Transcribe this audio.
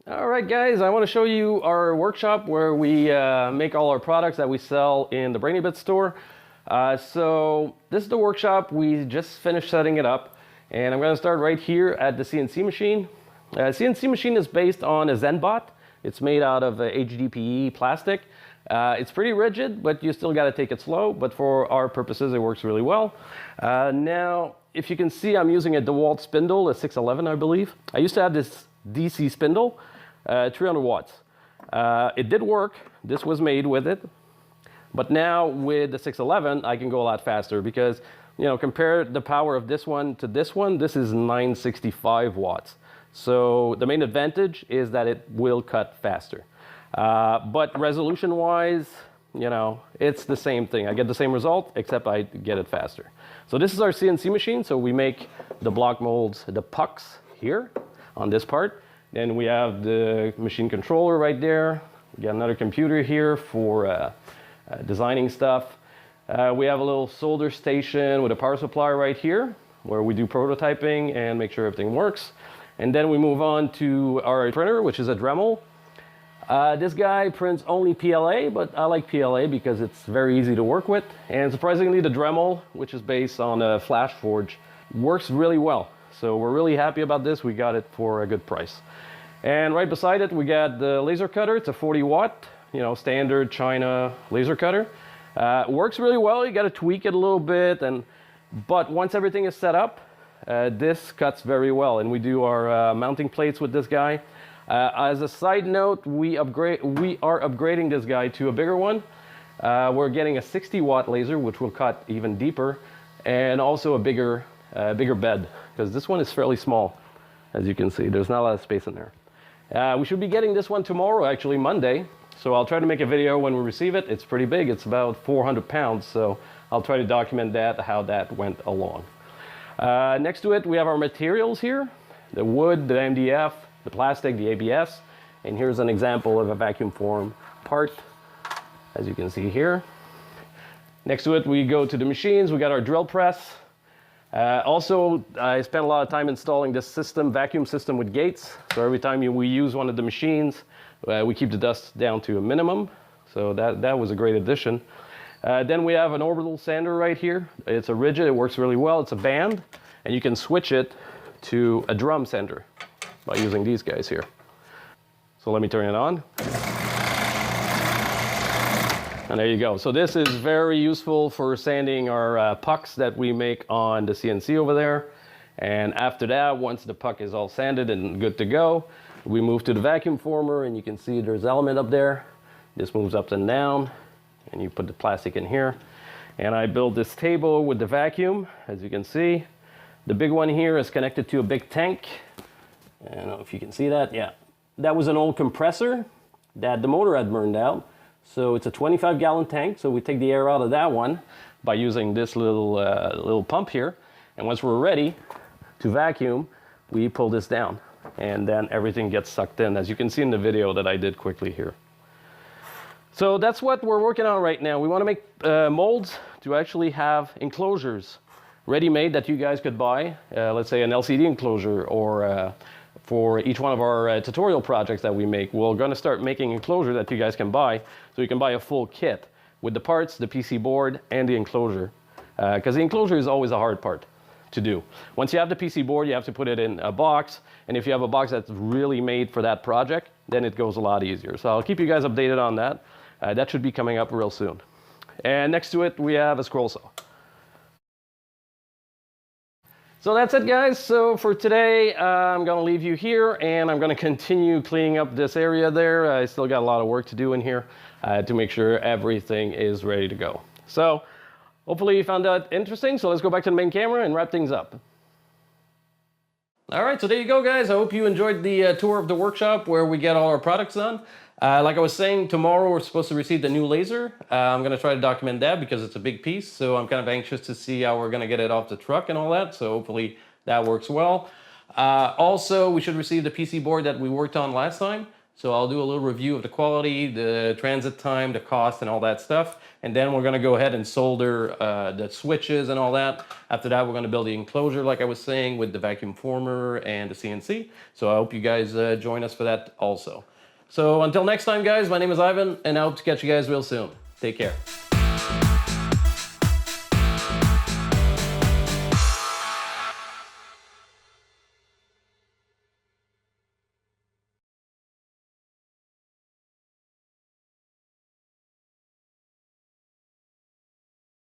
Alright guys, I want to show you our workshop where we make all our products that we sell in the Brainy-BIts store. So this is the workshop. We just finished setting it up, and I'm going to start right here at the Cnc Machine. Cnc Machine is based on a ZenBot. It's made out of HDPE plastic. It's pretty rigid, but you still got to take it slow, but for our purposes it works really well. Now if you can see, I'm using a DeWalt spindle, a 611 I believe. I used to have this DC spindle, 300 watts. It did work. This was made with it. But now with the 611, I can go a lot faster because, you know, compare the power of this one to this one. This is 965 watts. So the main advantage is that it will cut faster. But resolution-wise, you know, it's the same thing. I get the same result, except I get it faster. So this is our CNC machine. So we make the block molds, the pucks here on this part. Then we have the machine controller right there. We got another computer here for designing stuff. We have a little solder station with a power supply right here where we do prototyping and make sure everything works. And then we move on to our printer, which is a Dremel. This guy prints only PLA, but I like PLA because it's very easy to work with. And surprisingly, the Dremel, which is based on a flash forge, works really well. So we're really happy about this. We got it for a good price. And right beside it, we got the laser cutter. It's a 40 watt, you know, standard China laser cutter. Works really well. You got to tweak it a little bit, but once everything is set up, this cuts very well. And we do our mounting plates with this guy. As a side note, we are upgrading this guy to a bigger one. We're getting a 60 watt laser, which will cut even deeper, and also a bigger bed, because this one is fairly small. As you can see, there's not a lot of space in there. We should be getting this one tomorrow, actually Monday. So I'll try to make a video when we receive it. It's pretty big. It's about 400 pounds. So I'll try to document that, how that went along. Next to it, we have our materials here. The wood, the MDF, the plastic, the ABS. And here's an example of a vacuum form part, as you can see here. Next to it, we go to the machines. We got our drill press. Also, I spent a lot of time installing this system, vacuum system with gates. So every time we use one of the machines, we keep the dust down to a minimum. So that was a great addition. Then we have an Orbital Sander right here. It's a rigid, it works really well. It's a band, and you can switch it to a drum sander by using these guys here. So let me turn it on. And there you go. So this is very useful for sanding our pucks that we make on the CNC over there. And after that, once the puck is all sanded and good to go, we move to the vacuum former, and you can see there's an element up there. This moves up and down, and you put the plastic in here. And I build this table with the vacuum, as you can see. The big one here is connected to a big tank. I don't know if you can see that. Yeah, that was an old compressor that the motor had burned out. So it's a 25-gallon tank, so we take the air out of that one by using this little pump here. And once we're ready to vacuum, we pull this down, and then everything gets sucked in, as you can see in the video that I did quickly here. So that's what we're working on right now. We want to make molds to actually have enclosures ready-made that you guys could buy. Let's say an LCD enclosure, or for each one of our tutorial projects that we make, we're going to start making enclosure that you guys can buy, so you can buy a full kit with the parts, the PC board, and the enclosure. Because the enclosure is always a hard part to do. Once you have the PC board, you have to put it in a box, and if you have a box that's really made for that project, then it goes a lot easier. So I'll keep you guys updated on that. That should be coming up real soon. And next to it, we have a scroll saw. So that's it, guys. So for today, I'm going to leave you here, and I'm going to continue cleaning up this area there. I still got a lot of work to do in here to make sure everything is ready to go. So hopefully you found that interesting. So let's go back to the main camera and wrap things up. All right, so there you go, guys. I hope you enjoyed the tour of the workshop where we get all our products done. Like I was saying, tomorrow we're supposed to receive the new laser. I'm going to try to document that because it's a big piece. So I'm kind of anxious to see how we're going to get it off the truck and all that. So hopefully that works well. Also, we should receive the PC board that we worked on last time. So I'll do a little review of the quality, the transit time, the cost, and all that stuff. And then we're gonna go ahead and solder the switches and all that. After that, we're gonna build the enclosure, like I was saying, with the vacuum former and the CNC. So I hope you guys join us for that also. So until next time, guys, my name is Ivan, and I hope to catch you guys real soon. Take care.